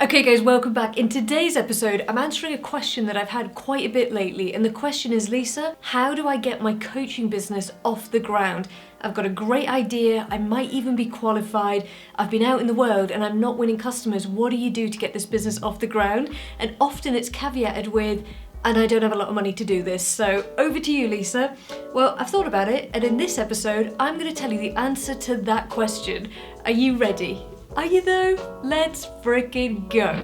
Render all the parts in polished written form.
Okay guys, welcome back. In today's episode, I'm answering a question that I've had quite a bit lately, and the question is, Lisa, how do I get my coaching business off the ground? I've got a great idea, I might even be qualified, I've been out in the world and I'm not winning customers. What do you do to get this business off the ground? And often it's caveated with, and I don't have a lot of money to do this. So over to you, Lisa. Well, I've thought about it, and in this episode, I'm going to tell you the answer to that question. Are you ready? Are you though? Let's freaking go.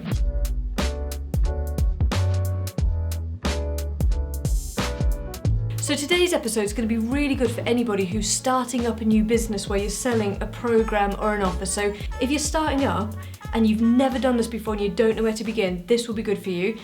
So today's episode is going to be really good for anybody who's starting up a new business where you're selling a program or an offer. So if you're starting up and you've never done this before and you don't know where to begin, this will be good for you.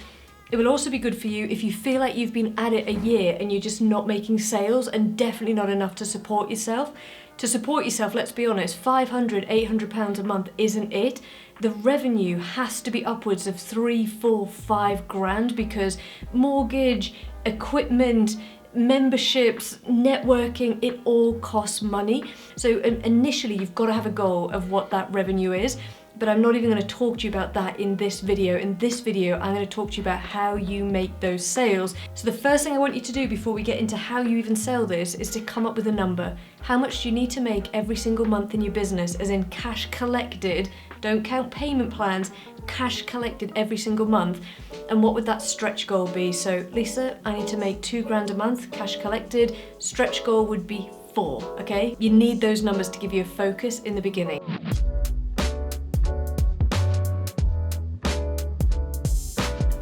It will also be good for you if you feel like you've been at it a year and you're just not making sales and definitely not enough to support yourself. To support yourself, let's be honest, £500, £800 a month isn't it. The revenue has to be upwards of 3, 4, 5 grand because mortgage, equipment, memberships, networking, it all costs money. So initially you've got to have a goal of what that revenue is. But I'm not even going to talk to you about that in this video. In this video, I'm going to talk to you about how you make those sales. So the first thing I want you to do before we get into how you even sell this is to come up with a number. How much do you need to make every single month in your business, as in cash collected? Don't count payment plans, cash collected every single month. And what would that stretch goal be? So Lisa, I need to make 2 grand a month, cash collected. Stretch goal would be 4, okay? You need those numbers to give you a focus in the beginning.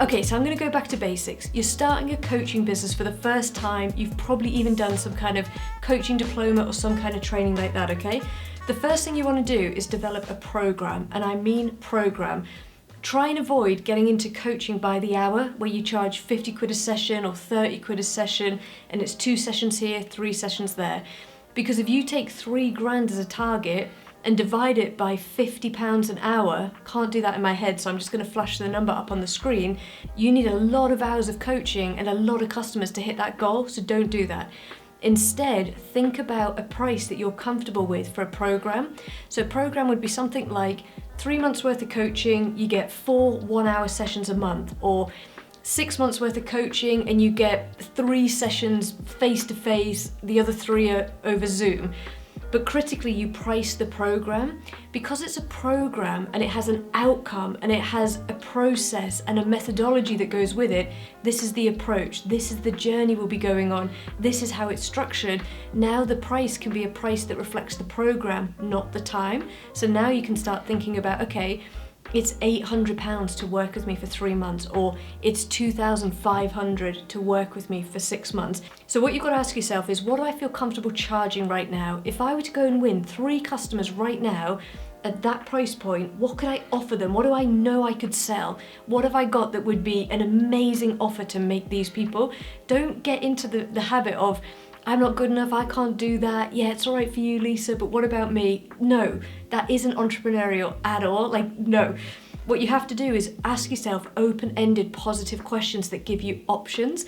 Okay, so I'm going to go back to basics. You're starting a coaching business for the first time. You've probably even done some kind of coaching diploma or some kind of training like that, okay? The first thing you want to do is develop a program, and I mean program. Try and avoid getting into coaching by the hour where you charge 50 quid a session or 30 quid a session and it's 2 sessions here, 3 sessions there. Because if you take 3 grand as a target and divide it by £50 an hour, can't do that in my head, so I'm just gonna flash the number up on the screen, you need a lot of hours of coaching and a lot of customers to hit that goal, so don't do that. Instead, think about a price that you're comfortable with for a program. So a program would be something like 3 months worth of coaching, you get 4 1-hour sessions a month, or 6 months worth of coaching and you get 3 sessions face-to-face, the other 3 are over Zoom. But critically, you price the program. Because it's a program and it has an outcome and it has a process and a methodology that goes with it, this is the approach, this is the journey we'll be going on, this is how it's structured. Now the price can be a price that reflects the program, not the time. So now you can start thinking about, okay, it's £800 to work with me for 3 months, or it's £2,500 to work with me for 6 months. So what you've got to ask yourself is, what do I feel comfortable charging right now? If I were to go and win 3 customers right now at that price point, what could I offer them? What do I know I could sell? What have I got that would be an amazing offer to make these people? Don't get into the habit of, I'm not good enough, I can't do that. Yeah, it's all right for you, Lisa, but what about me? No, that isn't entrepreneurial at all. Like, no. What you have to do is ask yourself open-ended, positive questions that give you options.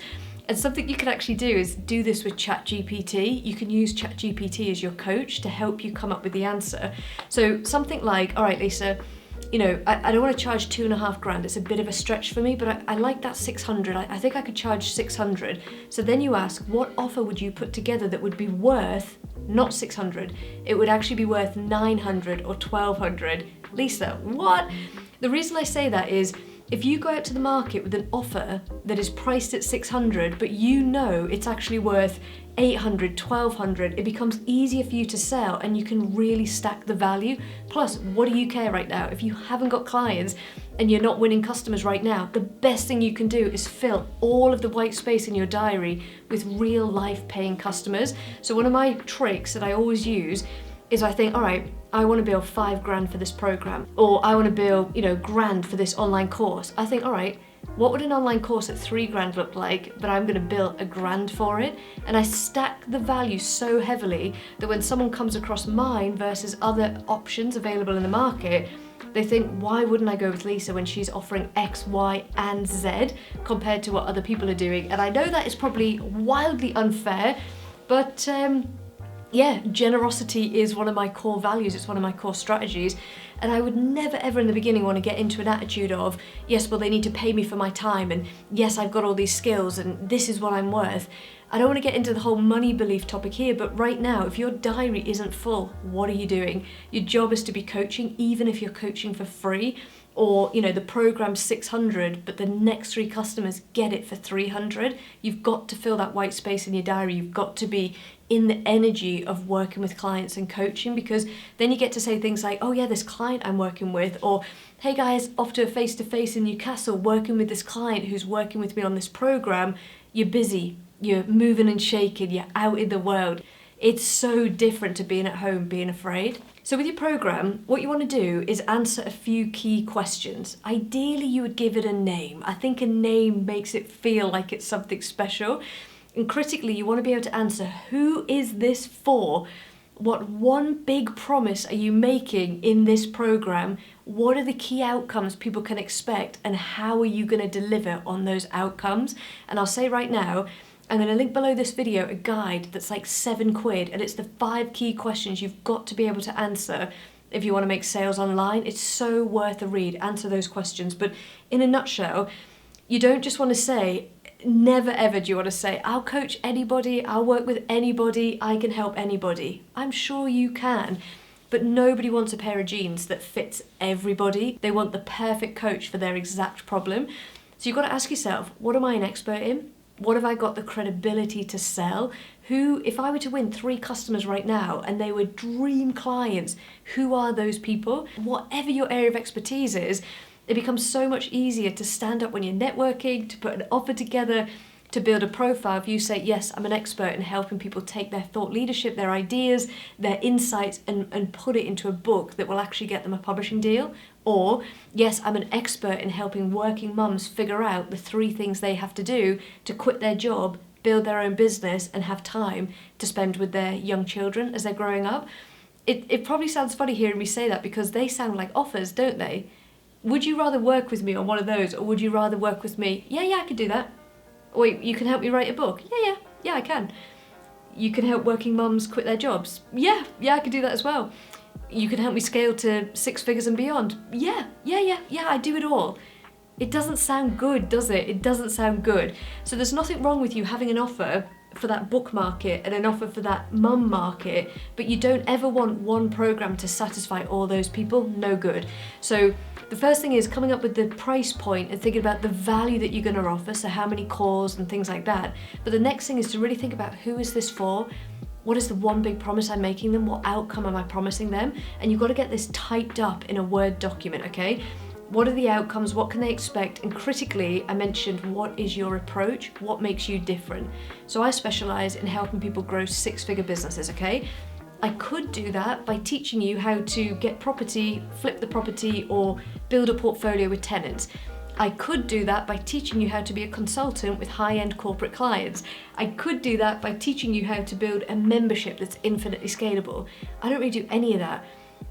And something you can actually do is do this with ChatGPT. You can use ChatGPT as your coach to help you come up with the answer. So something like, all right, Lisa, you know, I don't want to charge 2.5 grand. It's a bit of a stretch for me, but I like that 600. I think I could charge 600. So then you ask, what offer would you put together that would be worth not 600? It would actually be worth 900 or 1200. Lisa, what? The reason I say that is, if you go out to the market with an offer that is priced at 600, but you know it's actually worth 800, 1200, it becomes easier for you to sell and you can really stack the value. Plus, what do you care right now? If you haven't got clients and you're not winning customers right now, the best thing you can do is fill all of the white space in your diary with real life paying customers. So one of my tricks that I always use is I think, all right, I want to bill 5 grand for this program, or I want to bill, grand for this online course. I think, all right, what would an online course at 3 grand look like, but I'm going to bill £1 grand for it? And I stack the value so heavily that when someone comes across mine versus other options available in the market, they think, why wouldn't I go with Lisa when she's offering X, Y, and Z compared to what other people are doing? And I know that is probably wildly unfair, but Yeah, generosity is one of my core values, it's one of my core strategies, and I would never ever in the beginning want to get into an attitude of, yes, well they need to pay me for my time, and yes, I've got all these skills and this is what I'm worth. I don't want to get into the whole money belief topic here, but right now, if your diary isn't full, what are you doing? Your job is to be coaching, even if you're coaching for free, or the program's 600, but the next 3 customers get it for 300. You've got to fill that white space in your diary. You've got to be in the energy of working with clients and coaching, because then you get to say things like, oh yeah, this client I'm working with, or hey guys, off to a face-to-face in Newcastle working with this client who's working with me on this program. You're busy, you're moving and shaking, you're out in the world. It's so different to being at home, being afraid. So with your program, what you want to do is answer a few key questions. Ideally, you would give it a name. I think a name makes it feel like it's something special. And critically, you want to be able to answer, who is this for? What one big promise are you making in this program? What are the key outcomes people can expect? And how are you going to deliver on those outcomes? And I'll say right now, I'm going to link below this video a guide that's like £7, and it's the 5 key questions you've got to be able to answer if you want to make sales online. It's so worth a read. Answer those questions. But in a nutshell, you don't just want to say, never ever do you want to say, I'll coach anybody, I'll work with anybody, I can help anybody. I'm sure you can, but nobody wants a pair of jeans that fits everybody. They want the perfect coach for their exact problem. So you've got to ask yourself, what am I an expert in? What have I got the credibility to sell? Who, if I were to win 3 customers right now and they were dream clients, who are those people? Whatever your area of expertise is, it becomes so much easier to stand up when you're networking, to put an offer together, to build a profile. If you say, yes, I'm an expert in helping people take their thought leadership, their ideas, their insights, and put it into a book that will actually get them a publishing deal. Or, yes, I'm an expert in helping working mums figure out the 3 things they have to do to quit their job, build their own business, and have time to spend with their young children as they're growing up. It probably sounds funny hearing me say that, because they sound like offers, don't they? Would you rather work with me on one of those, or would you rather work with me, yeah, I could do that. Wait, you can help me write a book? Yeah, I can. You can help working mums quit their jobs? Yeah, I can do that as well. You can help me scale to 6 figures and beyond? Yeah, I do it all. It doesn't sound good, does it? It doesn't sound good. So there's nothing wrong with you having an offer for that book market and an offer for that mum market, but you don't ever want one program to satisfy all those people. No good. So the first thing is coming up with the price point and thinking about the value that you're going to offer, so how many calls and things like that. But the next thing is to really think about, who is this for? What is the one big promise I'm making them? What outcome am I promising them? And you've got to get this typed up in a Word document, okay? What are the outcomes? What can they expect? And critically, I mentioned, what is your approach? What makes you different? So I specialize in helping people grow 6-figure businesses, okay? I could do that by teaching you how to get property, flip the property, or build a portfolio with tenants. I could do that by teaching you how to be a consultant with high-end corporate clients. I could do that by teaching you how to build a membership that's infinitely scalable. I don't really do any of that.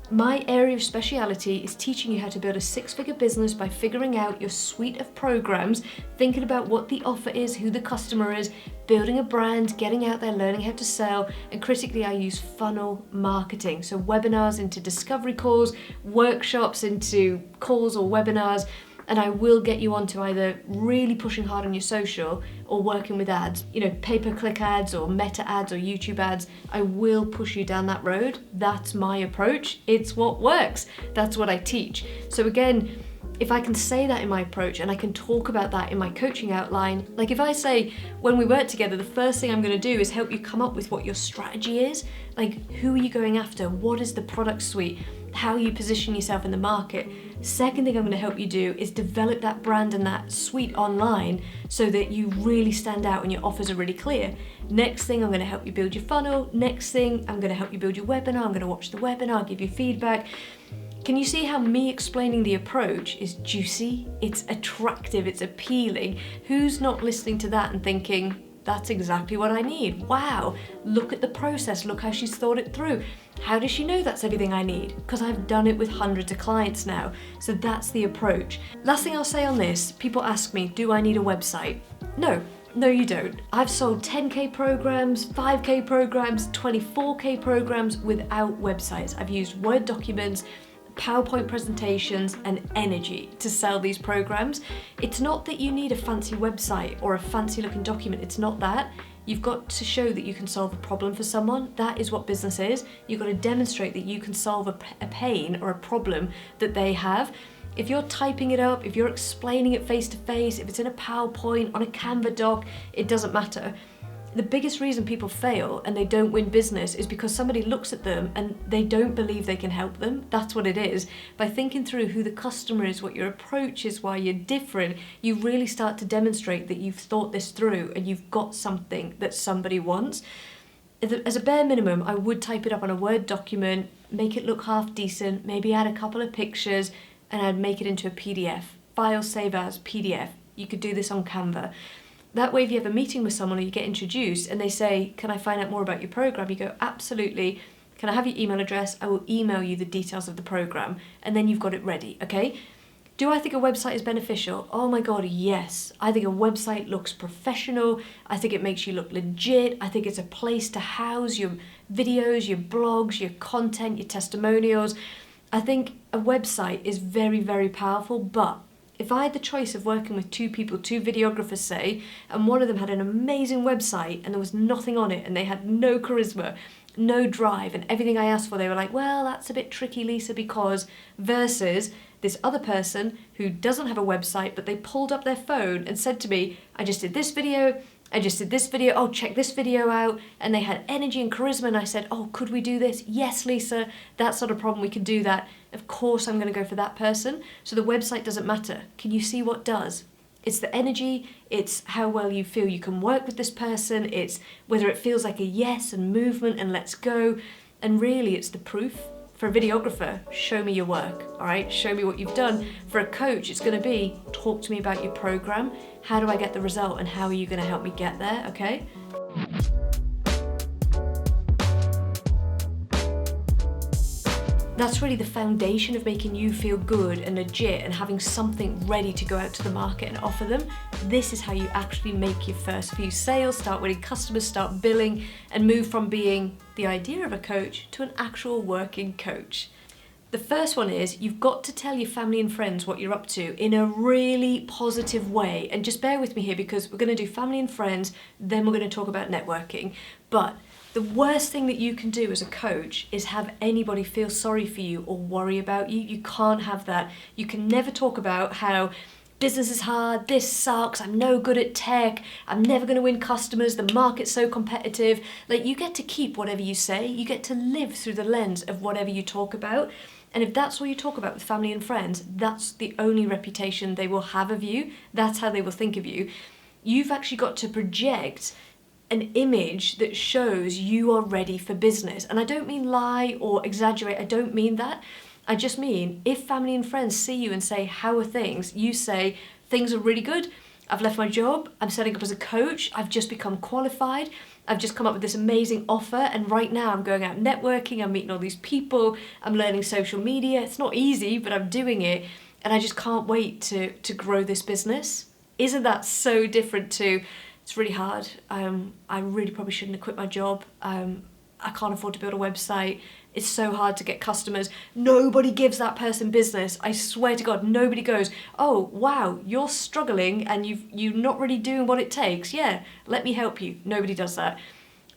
My area of speciality is teaching you how to build a 6-figure business by figuring out your suite of programs, thinking about what the offer is, who the customer is, building a brand, getting out there, learning how to sell, and critically I use funnel marketing. So webinars into discovery calls, workshops into calls or webinars, and I will get you onto either really pushing hard on your social or working with ads, pay-per-click ads or meta ads or YouTube ads. I will push you down that road. That's my approach. It's what works. That's what I teach. So again, if I can say that in my approach and I can talk about that in my coaching outline, like if I say, when we work together, the first thing I'm going to do is help you come up with what your strategy is. Like, who are you going after? What is the product suite? How you position yourself in the market. Second thing I'm going to help you do is develop that brand and that suite online so that you really stand out and your offers are really clear. Next thing, I'm going to help you build your funnel. Next thing, I'm going to help you build your webinar. I'm going to watch the webinar, give you feedback. Can you see how me explaining the approach is juicy? It's attractive, it's appealing. Who's not listening to that and thinking, that's exactly what I need. Wow, look at the process, look how she's thought it through. How does she know that's everything I need? Because I've done it with hundreds of clients now. So that's the approach. Last thing I'll say on this, people ask me, do I need a website? No, No, you don't. I've sold 10K programs, 5K programs, 24K programs without websites. I've used Word documents, PowerPoint presentations, and energy to sell these programs. It's not that you need a fancy website or a fancy looking document. It's not that. You've got to show that you can solve a problem for someone. That is what business is. You've got to demonstrate that you can solve a pain or a problem that they have. If you're typing it up, if you're explaining it face to face, if it's in a PowerPoint, on a Canva doc, it doesn't matter. The biggest reason people fail and they don't win business is because somebody looks at them and they don't believe they can help them. That's what it is. By thinking through who the customer is, what your approach is, why you're different, you really start to demonstrate that you've thought this through and you've got something that somebody wants. As a bare minimum, I would type it up on a Word document, make it look half decent, maybe add a couple of pictures, and I'd make it into a PDF. File save as PDF. You could do this on Canva. That way, if you have a meeting with someone or you get introduced and they say, can I find out more about your program? You go, absolutely. Can I have your email address? I will email you the details of the program. And then you've got it ready, okay? Do I think a website is beneficial? Oh my God, yes. I think a website looks professional. I think it makes you look legit. I think it's a place to house your videos, your blogs, your content, your testimonials. I think a website is very, very powerful, but if I had the choice of working with two people, two videographers say, and one of them had an amazing website and there was nothing on it and they had no charisma, no drive, and everything I asked for, they were like, well, that's a bit tricky, Lisa, because versus this other person who doesn't have a website, but they pulled up their phone and said to me, I just did this video, oh, check this video out, and they had energy and charisma, and I said, oh, could we do this? Yes, Lisa, that's not a problem, we can do that. Of course I'm going to go for that person. So the website doesn't matter. Can you see what does? It's the energy, it's how well you feel you can work with this person, it's whether it feels like a yes and movement and let's go, and really it's the proof. For a videographer, show me your work, all right? Show me what you've done. For a coach, it's gonna be, talk to me about your program. How do I get the result and how are you gonna help me get there, okay? That's really the foundation of making you feel good and legit and having something ready to go out to the market and offer them. This is how you actually make your first few sales, start winning customers, start billing, and move from being the idea of a coach to an actual working coach. The first one is you've got to tell your family and friends what you're up to in a really positive way. And just bear with me here because we're going to do family and friends, then we're going to talk about networking. But the worst thing that you can do as a coach is have anybody feel sorry for you or worry about you. You can't have that. You can never talk about how business is hard, this sucks, I'm no good at tech, I'm never going to win customers, the market's so competitive. Like, you get to keep whatever you say. You get to live through the lens of whatever you talk about. And if that's all you talk about with family and friends, that's the only reputation they will have of you. That's how they will think of you. You've actually got to project an image that shows you are ready for business. And I don't mean lie or exaggerate, I don't mean that. I just mean if family and friends see you and say, how are things? You say, things are really good. I've left my job, I'm setting up as a coach, I've just become qualified, I've just come up with this amazing offer, and right now I'm going out networking, I'm meeting all these people, I'm learning social media. It's not easy, but I'm doing it, and I just can't wait to grow this business. Isn't that so different to, it's really hard, I really probably shouldn't have quit my job, I can't afford to build a website, it's so hard to get customers, nobody gives that person business, I swear to God, nobody goes, oh wow, you're struggling and you're not really doing what it takes, yeah, let me help you. Nobody does that.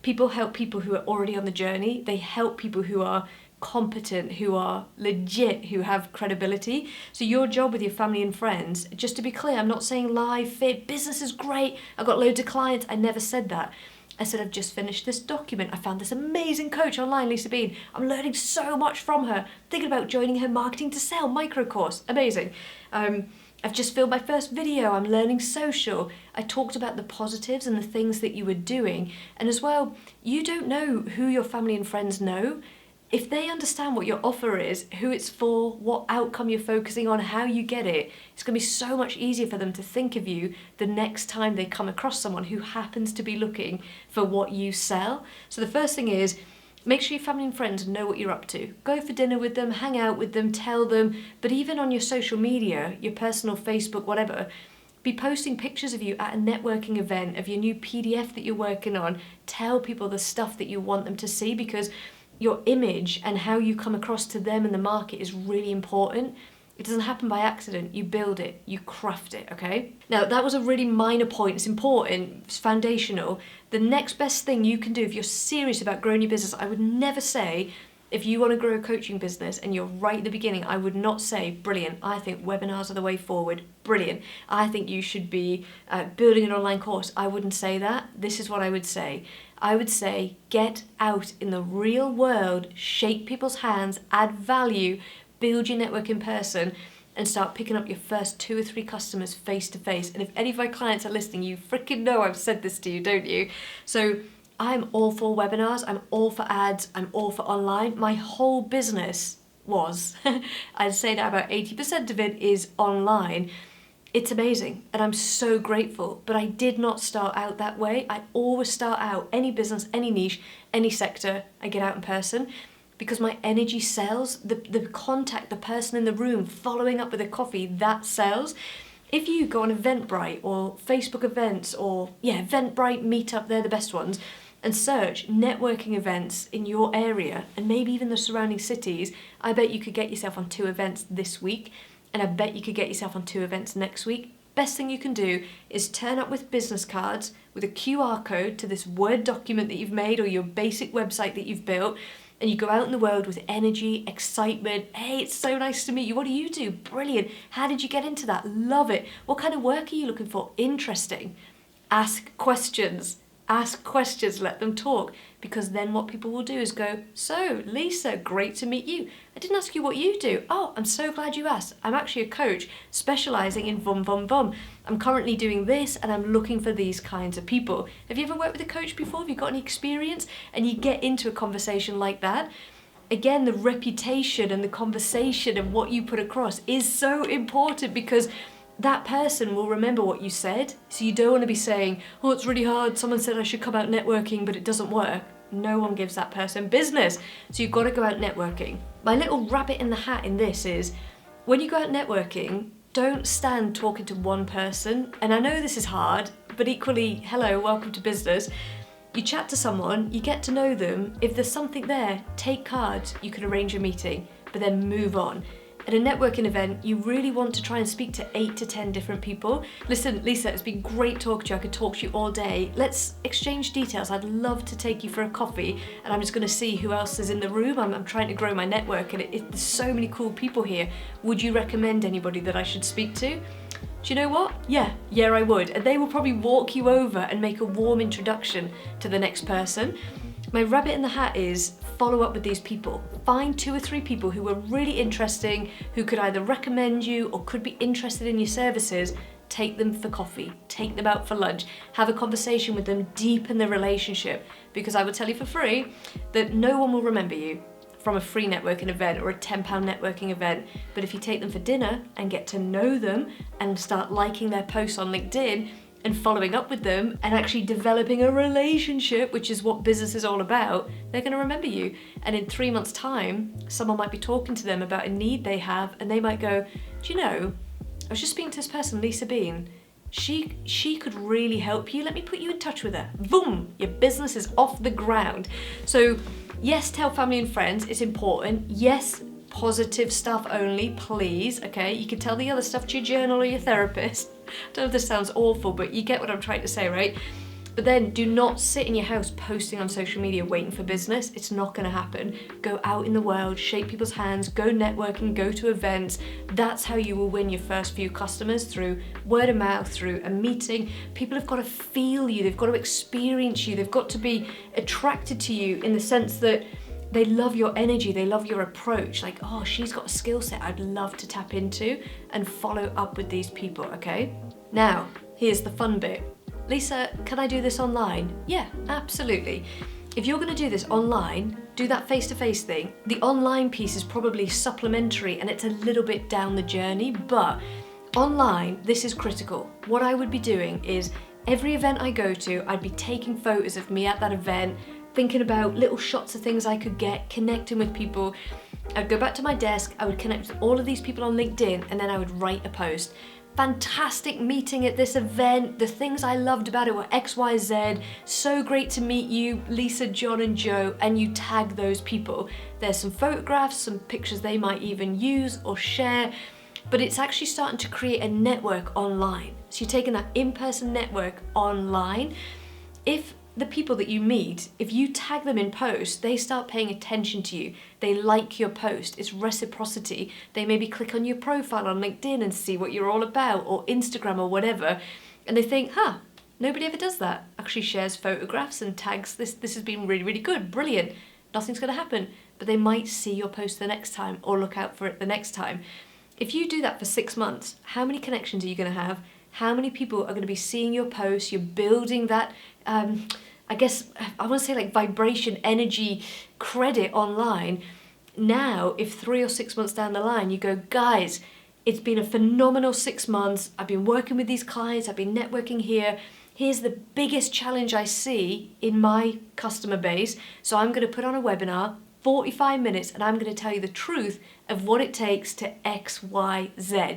People help people who are already on the journey, they help people who are competent, who are legit, who have credibility. So your job with your family and friends, just to be clear, I'm not saying lie, fit, business is great, I've got loads of clients, I never said that. I said, I've just finished this document. I found this amazing coach online, Lisa Bean. I'm learning so much from her. Thinking about joining her Marketing to Sell micro course. Amazing. I've just filmed my first video. I'm learning social. I talked about the positives and the things that you were doing. And as well, you don't know who your family and friends know. If they understand what your offer is, who it's for, what outcome you're focusing on, how you get it, it's going to be so much easier for them to think of you the next time they come across someone who happens to be looking for what you sell. So the first thing is, make sure your family and friends know what you're up to. Go for dinner with them, hang out with them, tell them, but even on your social media, your personal Facebook, whatever, Be posting pictures of you at a networking event, of your new PDF that you're working on. Tell people the stuff that you want them to see, because your image and how you come across to them and the market is really important. It doesn't happen by accident. You build it, you craft it, okay? Now, that was a really minor point. It's important, it's foundational. The next best thing you can do if you're serious about growing your business, I would never say, if you want to grow a coaching business and you're right at the beginning, I would not say, brilliant, I think webinars are the way forward, brilliant. I think you should be building an online course. I wouldn't say that. This is what I would say. I would say, get out in the real world, shake people's hands, add value, build your network in person, and start picking up your first 2 or 3 customers face to face. And if any of my clients are listening, you freaking know I've said this to you, don't you? So I'm all for webinars, I'm all for ads, I'm all for online. My whole business was, I'd say that about 80% of it is online. It's amazing and I'm so grateful, but I did not start out that way. I always start out, any business, any niche, any sector, I get out in person, because my energy sells. The contact, the person in the room, following up with a coffee, that sells. If you go on Eventbrite or Facebook events or, Eventbrite, Meetup, they're the best ones, and search networking events in your area and maybe even the surrounding cities, I bet you could get yourself on 2 events this week, and I bet you could get yourself on 2 events next week. Best thing you can do is turn up with business cards with a QR code to this Word document that you've made or your basic website that you've built, and you go out in the world with energy, excitement. Hey, it's so nice to meet you. What do you do? Brilliant. How did you get into that? Love it. What kind of work are you looking for? Interesting. Ask questions. Ask questions, let them talk, because then what people will do is go, so Lisa, great to meet you. I didn't ask you what you do. Oh, I'm so glad you asked. I'm actually a coach specialising in vom vom vom. I'm currently doing this and I'm looking for these kinds of people. Have you ever worked with a coach before? Have you got any experience? And you get into a conversation like that. Again, the reputation and the conversation and what you put across is so important, because that person will remember what you said. So you don't want to be saying, oh, it's really hard, someone said I should come out networking, but it doesn't work. No one gives that person business. So you've got to go out networking. My little rabbit in the hat in this is, when you go out networking, don't stand talking to one person. And I know this is hard, but equally, hello, welcome to business. You chat to someone, you get to know them. If there's something there, take cards, you can arrange a meeting, but then move on. At a networking event, you really want to try and speak to 8 to 10 different people. Listen, Lisa, it's been great talking to you. I could talk to you all day. Let's exchange details. I'd love to take you for a coffee, and I'm just going to see who else is in the room. I'm trying to grow my network, and there's so many cool people here. Would you recommend anybody that I should speak to? Do you know what? Yeah, I would. And they will probably walk you over and make a warm introduction to the next person. My rabbit in the hat is, follow up with these people. Find 2 or 3 people who are really interesting, who could either recommend you or could be interested in your services. Take them for coffee, take them out for lunch, have a conversation with them, deepen the relationship. Because I will tell you for free that no one will remember you from a free networking event or a £10 networking event. But if you take them for dinner and get to know them and start liking their posts on LinkedIn, and following up with them and actually developing a relationship, which is what business is all about, they're going to remember you. And in 3 months' time, someone might be talking to them about a need they have, and they might go, do you know, I was just speaking to this person, Lisa Bean. She could really help you. Let me put you in touch with her. Boom, your business is off the ground. So yes, tell family and friends, it's important. Yes, positive stuff only, please, okay? You can tell the other stuff to your journal or your therapist. I don't know if this sounds awful, but you get what I'm trying to say, right? But then do not sit in your house posting on social media waiting for business. It's not going to happen. Go out in the world, shake people's hands, go networking, go to events. That's how you will win your first few customers, through word of mouth, through a meeting. People have got to feel you, they've got to experience you, they've got to be attracted to you in the sense that they love your energy, they love your approach. Like, oh, she's got a skill set I'd love to tap into, and follow up with these people, okay? Now, here's the fun bit. Lisa, can I do this online? Yeah, absolutely. If you're going to do this online, do that face-to-face thing. The online piece is probably supplementary and it's a little bit down the journey, but online, this is critical. What I would be doing is, every event I go to, I'd be taking photos of me at that event, thinking about little shots of things I could get, connecting with people. I'd go back to my desk, I would connect with all of these people on LinkedIn, and then I would write a post. fantastic meeting at this event. The things I loved about it were X, Y, Z. So great to meet you, Lisa, John, and Joe, and you tag those people. There's some photographs, some pictures they might even use or share, but it's actually starting to create a network online. So you're taking that in-person network online. If the people that you meet, if you tag them in posts, they start paying attention to you. They like your post. It's reciprocity. They maybe click on your profile on LinkedIn and see what you're all about, or Instagram or whatever, and they think, nobody ever does that. Actually shares photographs and tags, this has been really, really good, brilliant. Nothing's going to happen, but they might see your post the next time or look out for it the next time. If you do that for 6 months, how many connections are you going to have? How many people are going to be seeing your posts? You're building that, I guess, I want to say like vibration, energy, credit online. Now, if 3 or 6 months down the line, you go, guys, it's been a phenomenal 6 months. I've been working with these clients. I've been networking here. Here's the biggest challenge I see in my customer base. So I'm going to put on a webinar, 45 minutes, and I'm going to tell you the truth of what it takes to X, Y, Z.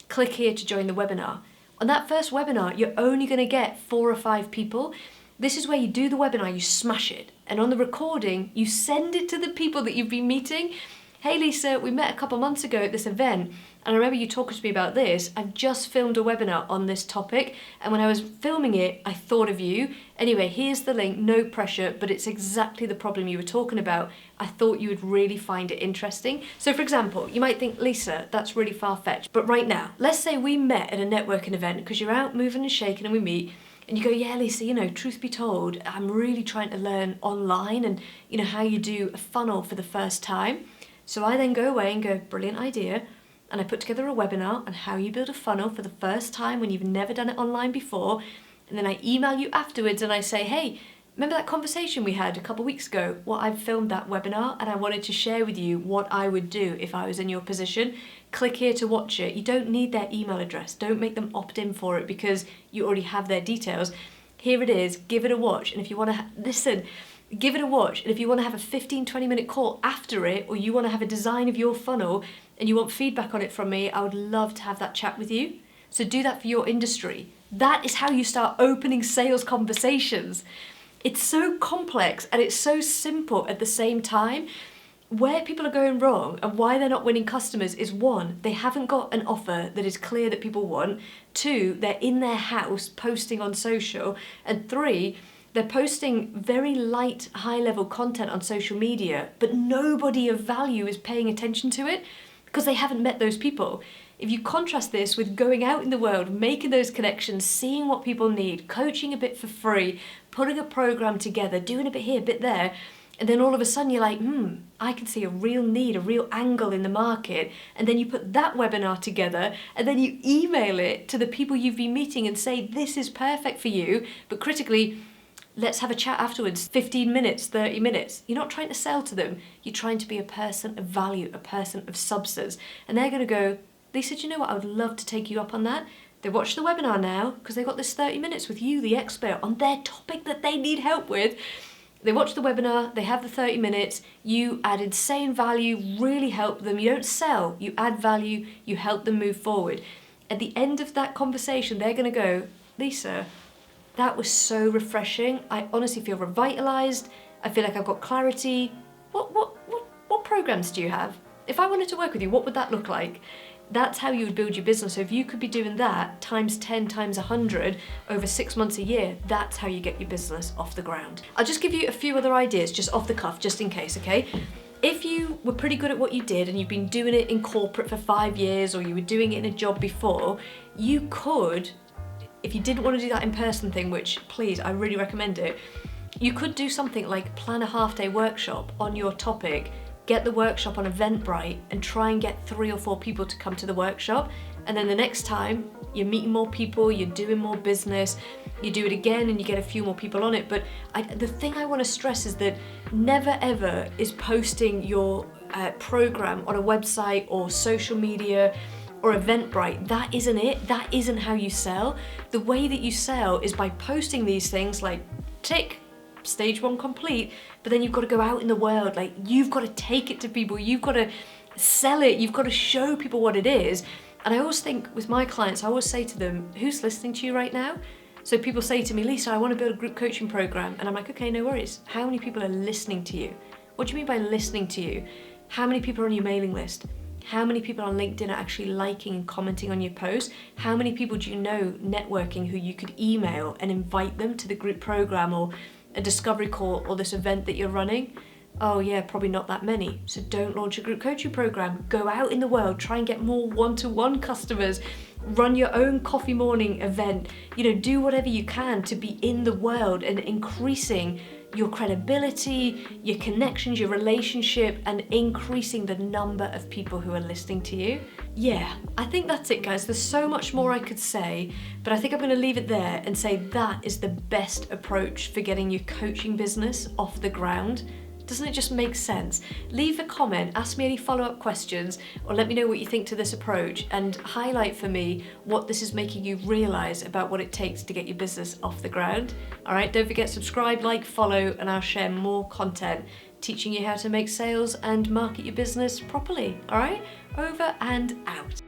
Click here to join the webinar. On that first webinar, you're only going to get 4 or 5 people. This is where you do the webinar, you smash it. And on the recording, you send it to the people that you've been meeting. Hey Lisa, we met a couple months ago at this event, and I remember you talking to me about this. I've just filmed a webinar on this topic, and when I was filming it, I thought of you. Anyway, here's the link, no pressure, but it's exactly the problem you were talking about. I thought you would really find it interesting. So for example, you might think, Lisa, that's really far-fetched. But right now, let's say we met at a networking event, because you're out moving and shaking and we meet, and you go, yeah, Lisa, truth be told, I'm really trying to learn online and, how you do a funnel for the first time. So I then go away and go, brilliant idea. And I put together a webinar on how you build a funnel for the first time when you've never done it online before. And then I email you afterwards and I say, hey, remember that conversation we had a couple of weeks ago? Well, I've filmed that webinar and I wanted to share with you what I would do if I was in your position. Click here to watch it. You don't need their email address. Don't make them opt in for it because you already have their details. Here it is. Give it a watch. And if you want to listen, give it a watch. And if you want to have a 15-20 minute call after it, or you want to have a design of your funnel and you want feedback on it from me, I would love to have that chat with you. So do that for your industry. That is how you start opening sales conversations. It's so complex and it's so simple at the same time. Where people are going wrong and why they're not winning customers is 1, they haven't got an offer that is clear that people want. 2, they're in their house posting on social. And 3, they're posting very light, high-level content on social media, but nobody of value is paying attention to it because they haven't met those people. If you contrast this with going out in the world, making those connections, seeing what people need, coaching a bit for free, putting a program together, doing a bit here, a bit there, and then all of a sudden you're like, I can see a real need, a real angle in the market. And then you put that webinar together and then you email it to the people you've been meeting and say, this is perfect for you, but critically, let's have a chat afterwards, 15 minutes, 30 minutes. You're not trying to sell to them. You're trying to be a person of value, a person of substance. And they're going to go, Lisa, do you know what? I would love to take you up on that. They watch the webinar now because they got this 30 minutes with you, the expert, on their topic that they need help with. They watch the webinar, they have the 30 minutes, you add insane value, really help them. You don't sell, you add value, you help them move forward. At the end of that conversation, they're going to go, Lisa, that was so refreshing. I honestly feel revitalized. I feel like I've got clarity. What programs do you have? If I wanted to work with you, what would that look like? That's how you would build your business. So if you could be doing that times 10 times 100 over 6 months a year, that's how you get your business off the ground. I'll just give you a few other ideas just off the cuff, just in case, okay? If you were pretty good at what you did and you've been doing it in corporate for 5 years, or you were doing it in a job before, you could, if you didn't want to do that in-person thing, which please, I really recommend it, you could do something like plan a half-day workshop on your topic, get the workshop on Eventbrite and try and get 3 or 4 people to come to the workshop. And then the next time you're meeting more people, you're doing more business, you do it again and you get a few more people on it. But the thing I want to stress is that never ever is posting your program on a website or social media or Eventbrite. That isn't it. That isn't how you sell. The way that you sell is by posting these things like tick, stage 1 complete, but then you've got to go out in the world, like you've got to take it to people, you've got to sell it, you've got to show people what it is. And I always think with my clients, I always say to them, who's listening to you right now? So people say to me, Lisa, I want to build a group coaching program. And I'm like, okay, no worries. How many people are listening to you? What do you mean by listening to you? How many people are on your mailing list? How many people on LinkedIn are actually liking and commenting on your posts? How many people do you know networking who you could email and invite them to the group program or a discovery call or this event that you're running? Oh yeah, probably not that many. So don't launch a group coaching program. Go out in the world, try and get more one-to-one customers, run your own coffee morning event, do whatever you can to be in the world and increasing your credibility, your connections, your relationship, and increasing the number of people who are listening to you. Yeah, I think that's it, guys. There's so much more I could say, but I think I'm going to leave it there and say that is the best approach for getting your coaching business off the ground. Doesn't it just make sense? Leave a comment, ask me any follow-up questions, or let me know what you think to this approach and highlight for me what this is making you realize about what it takes to get your business off the ground. All right, don't forget, subscribe, like, follow, and I'll share more content teaching you how to make sales and market your business properly. All right, over and out.